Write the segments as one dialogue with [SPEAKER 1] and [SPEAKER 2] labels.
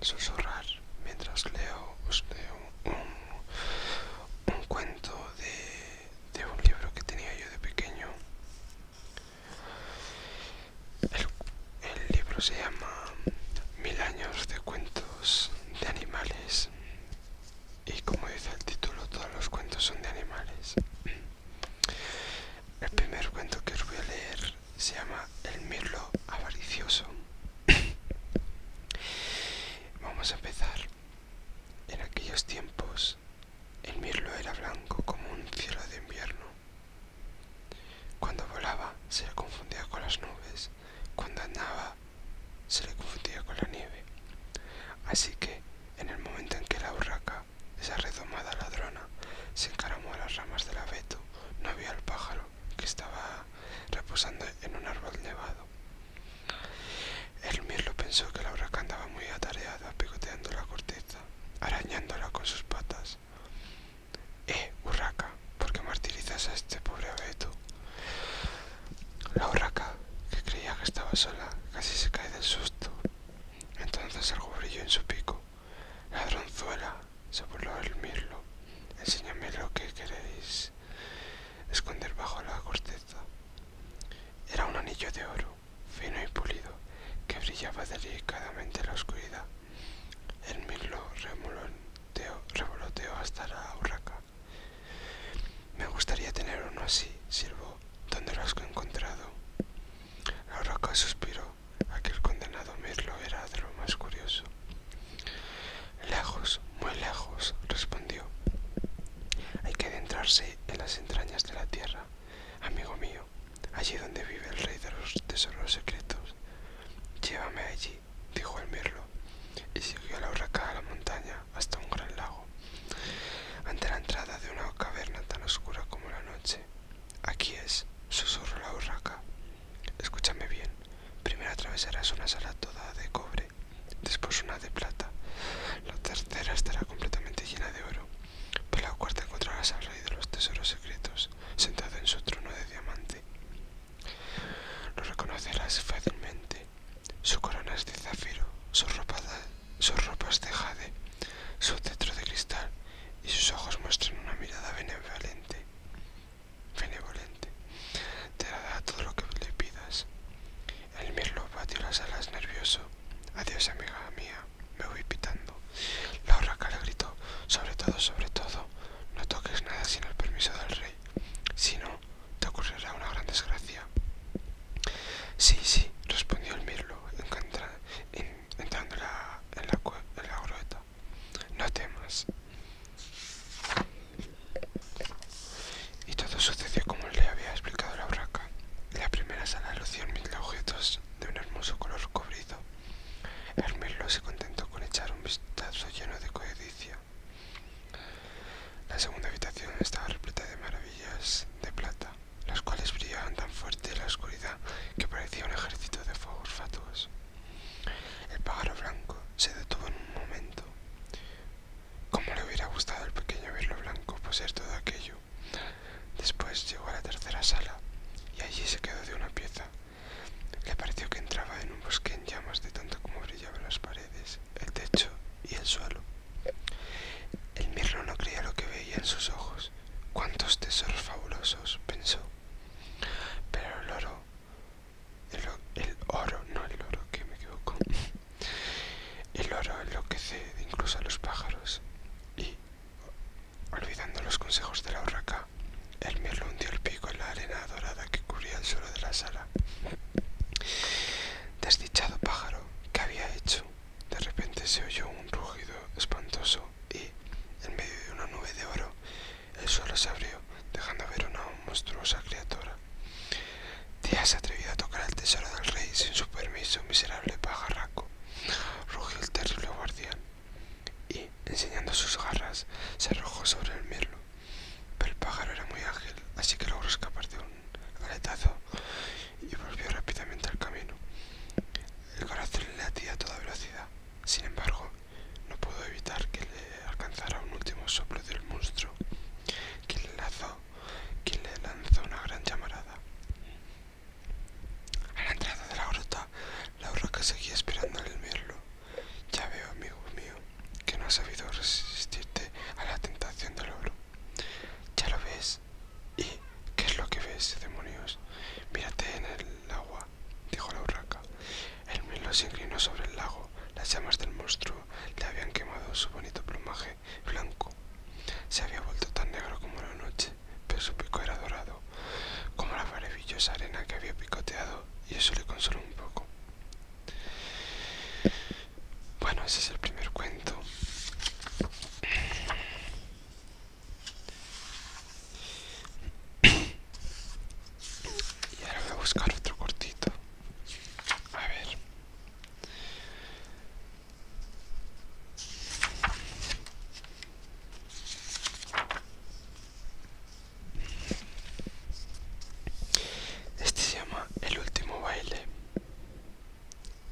[SPEAKER 1] susurrar mientras os leo un cuento de un libro que tenía yo de pequeño. El libro se llama 1000 años de cuentos de animales y, como dice el título, todos los cuentos son de animales. El primer cuento que os voy a leer se llama El mirlo avaricioso. Vamos a empezar. En aquellos tiempos, el mirlo era blanco como un cielo de invierno. Cuando volaba, se le confundía con las nubes. Cuando andaba, se le confundía con la nieve. Así que, en el momento en que la urraca, esa redomada ladrona, se encaramó a las ramas del abeto, no vio al pájaro que estaba reposando en un árbol nevado. El mirlo pensó que la urraca andaba muy atareada picoteando la corteza, arañándola con sus patas. Urraca, ¿por qué martirizas a este pobre abeto? La urraca, que creía que estaba sola, casi se cae del susto. Entonces algo brilló en su pico. Ladronzuela, se burló el mirlo. Enséñame lo que queréis esconder bajo la corteza. Era un anillo de oro, fino y pulido, que brillaba delicadamente en la oscuridad. El mirlo revoloteó hasta la urraca. Me gustaría tener uno así, sirvo. ¿Dónde lo has encontrado? La urraca suspiró. Aquel condenado mirlo era de lo más curioso. Lejos, muy lejos, respondió. Hay que adentrarse en las entrañas de la tierra, amigo mío, allí donde vive el rey de los tesoros secretos. Llévame allí, dijo el mirlo, y siguió a la urraca a la montaña hasta un gran lago, ante la entrada de una caverna tan oscura como la noche. Aquí es, susurró la urraca. Escúchame bien. Primero atravesarás una sala toda de cobre, después una de plata. La tercera estará completamente llena de oro. Por la cuarta encontrarás al rey de los tesoros secretos, sentado en su trono de diamante. Lo reconocerás fácilmente. Su corona es de zafiro, sus ropas de jade, su cetro de cristal y sus ojos muestran una mirada benevolente. Te dará todo lo que le pidas. El mirlo batió las alas nervioso. Adiós, amiga mía, me voy pitando. La urraca le gritó. Sobre todo, no toques nada sin el permiso del rey. Si no, te ocurrirá una gran desgracia. Sí, sí, respondió el mirlo, entrando en la grueta. No temas. Y todo sucedió como le había explicado la urraca. La primera sala lucía 1000 objetos de un hermoso color cobrizo. El mirlo se contentó con echar un vistazo lleno de codicia. La segunda habitación estaba repleta de maravillas de plata, las cuales brillaban tan fuerte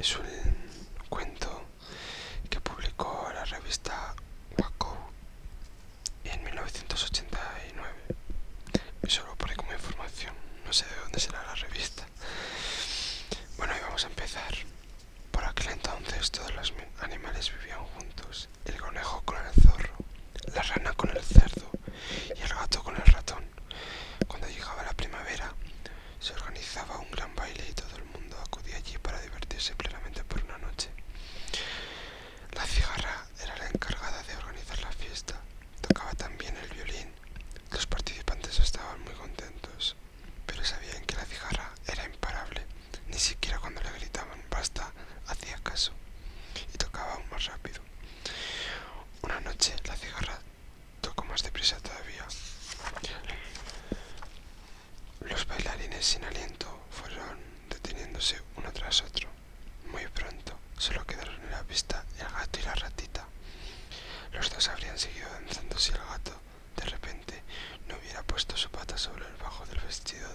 [SPEAKER 1] Es un cuento que publicó la revista Waco en 1989. Solo pone como información, no sé de dónde será la revista. Bueno, y vamos a empezar. Por aquel entonces todos los animales vivían juntos. El conejo con el zorro, la rana con el cerdo y el gato con el ratón. Cuando llegaba la primavera, se organizaba un gran baile y todo el mundo acudía allí para divertirse plenamente por una noche. La cigarra era la encargada de organizar la fiesta. Tocaba también el violín. Los participantes estaban muy contentos, pero sabían que la cigarra era imparable. Ni siquiera cuando le gritaban basta hacía caso y tocaba aún más rápido. Una noche la cigarra tocó más deprisa todavía. Los bailarines sin aliento fueron deteniéndose uno tras otro. Muy pronto solo quedaron en la pista el gato y la ratita. Los dos habrían seguido danzando si el gato de repente no hubiera puesto su pata sobre el bajo del vestido